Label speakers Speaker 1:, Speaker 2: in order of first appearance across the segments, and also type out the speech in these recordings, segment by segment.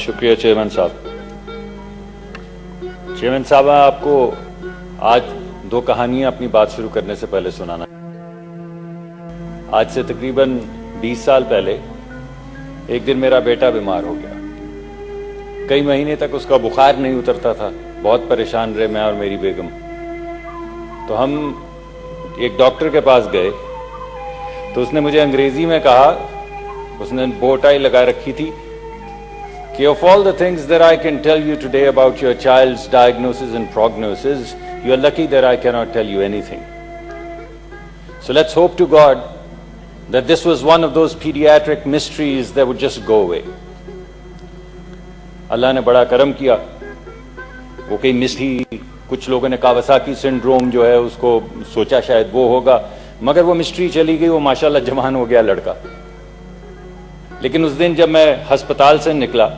Speaker 1: शुक्रिया चेयरमैन साहब। चेयरमैन साहब, मैं आपको आज दो कहानियां अपनी बात शुरू करने से पहले सुनाना। आज से तकरीबन 20 साल पहले एक दिन मेरा बेटा बीमार हो गया। कई महीने तक उसका बुखार नहीं उतरता था। बहुत परेशान रहे मैं और मेरी बेगम। तो हम एक डॉक्टर के पास गए तो उसने मुझे अंग्रेजी में कहा, उसने बो टाई लगा रखी थी, कि of all the things that I can tell you today about your child's diagnosis and prognosis, you are lucky that I cannot tell you anything. So let's hope to God that this was one of those pediatric mysteries that would just go away. अल्लाह ने बड़ा करम किया। वो कई mystery, कुछ लोगों ने Kawasaki syndrome जो है उसको सोचा शायद वो होगा, मगर वो मिस्ट्री चली गई। वो माशाल्लाह जवान हो गया लड़का। लेकिन उस दिन जब मैं अस्पताल से निकला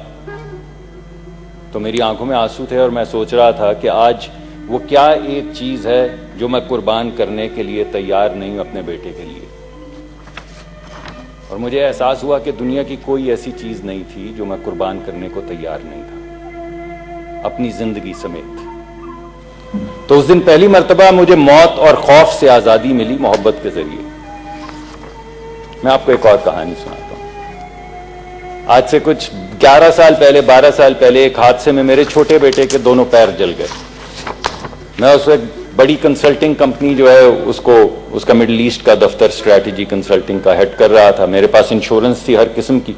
Speaker 1: तो मेरी आंखों में आंसू थे और मैं सोच रहा था कि आज वो क्या एक चीज है जो मैं कुर्बान करने के लिए तैयार नहीं हूं अपने बेटे के लिए। और मुझे एहसास हुआ कि दुनिया की कोई ऐसी चीज नहीं थी जो मैं कुर्बान करने को तैयार नहीं था, अपनी जिंदगी समेत। तो उस दिन पहली मर्तबा मुझे मौत और खौफ से आजादी मिली मोहब्बत के जरिए। मैं आपको एक और कहानी सुनाता हूं। आज से कुछ 11 साल पहले, 12 साल पहले एक हादसे में मेरे छोटे बेटे के दोनों पैर जल गए। मैं उस वक्त बड़ी कंसल्टिंग कंपनी जो है उसका मिडिल ईस्ट का दफ्तर स्ट्रैटेजी कंसल्टिंग का हेड कर रहा था। मेरे पास इंश्योरेंस थी हर किस्म की।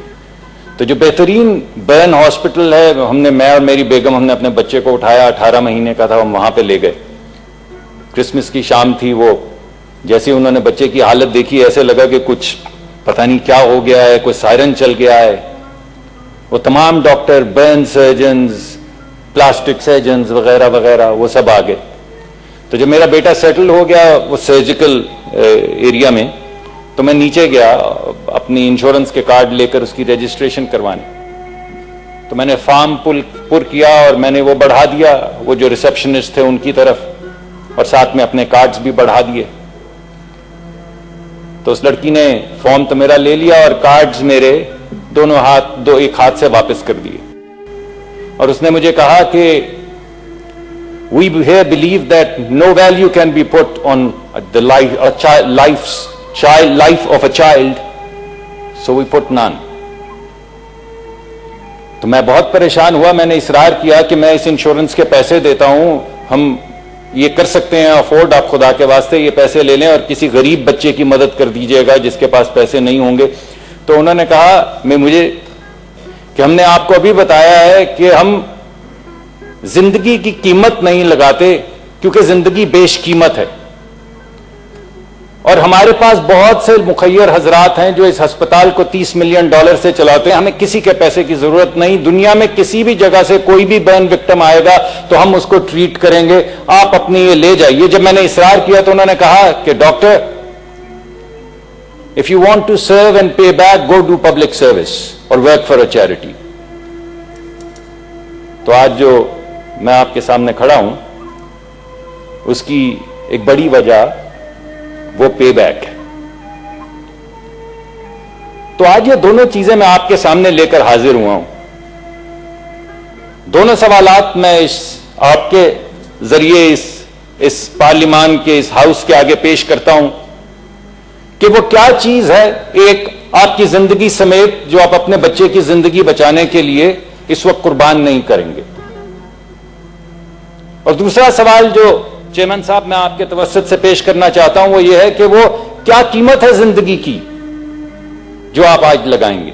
Speaker 1: तो जो बेहतरीन बर्न हॉस्पिटल है, मैं और मेरी बेगम हमने अपने बच्चे को उठाया, 18 महीने का था, हम वहां पे ले गए। क्रिसमस की शाम थी। वो जैसे उन्होंने बच्चे की हालत देखी, ऐसे लगा कि कुछ पता नहीं क्या हो गया है, कोई सायरन चल गया है। वो तमाम doctor, burn surgeons, plastic surgeons वगैरह वगैरह वो सब आ गए। तो जब मेरा बेटा सेटल हो गया वो सर्जिकल एरिया में, तो मैं नीचे गया अपनी इंश्योरेंस के कार्ड लेकर उसकी रजिस्ट्रेशन करवाने। तो मैंने फॉर्म पुर किया और मैंने वो बढ़ा दिया वो जो रिसेप्शनिस्ट थे उनकी तरफ, और साथ में अपने कार्ड्स भी बढ़ा दिए। तो उस लड़की ने फॉर्म तो मेरा ले लिया और कार्ड्स मेरे एक हाथ से वापस कर दिए। और उसने मुझे कहा कि we here believe that no value can be put on the life of a child, so we put none. तो मैं बहुत परेशान हुआ। मैंने इसरार किया कि मैं इस इंश्योरेंस के पैसे देता हूं, हम ये कर सकते हैं अफोर्ड, आप खुदा के वास्ते ये पैसे ले लें और किसी गरीब बच्चे की मदद कर दीजिएगा जिसके पास पैसे नहीं होंगे। तो उन्होंने कहा कि हमने आपको अभी बताया है कि हम जिंदगी की कीमत नहीं लगाते क्योंकि जिंदगी बेशकीमत है। और हमारे पास बहुत से मुखय्यर हजरात हैं जो इस अस्पताल को $30 मिलियन से चलाते हैं। हमें किसी के पैसे की जरूरत नहीं। दुनिया में किसी भी जगह से कोई भी बर्न विक्टिम आएगा तो हम उसको ट्रीट करेंगे, आप अपनी ये ले जाइए। जब मैंने इसरार किया तो उन्होंने कहा कि doctor, if you want to serve and pay back, go do public service और वर्क फॉर अ चैरिटी। तो आज जो मैं आपके सामने खड़ा हूं उसकी एक बड़ी वजह वो पे बैक है। तो आज ये दोनों चीजें मैं आपके सामने लेकर हाजिर हुआ हूं। दोनों सवालात मैं आपके जरिए इस पार्लिमान के इस हाउस के आगे पेश करता हूं कि वो क्या चीज है, एक आपकी जिंदगी समेत, जो आप अपने बच्चे की जिंदगी बचाने के लिए इस वक्त कुर्बान नहीं करेंगे। और दूसरा सवाल जो चेयरमैन साहब मैं आपके तवस्सुत से पेश करना चाहता हूं वो ये है कि वो क्या कीमत है जिंदगी की जो आप आज लगाएंगे।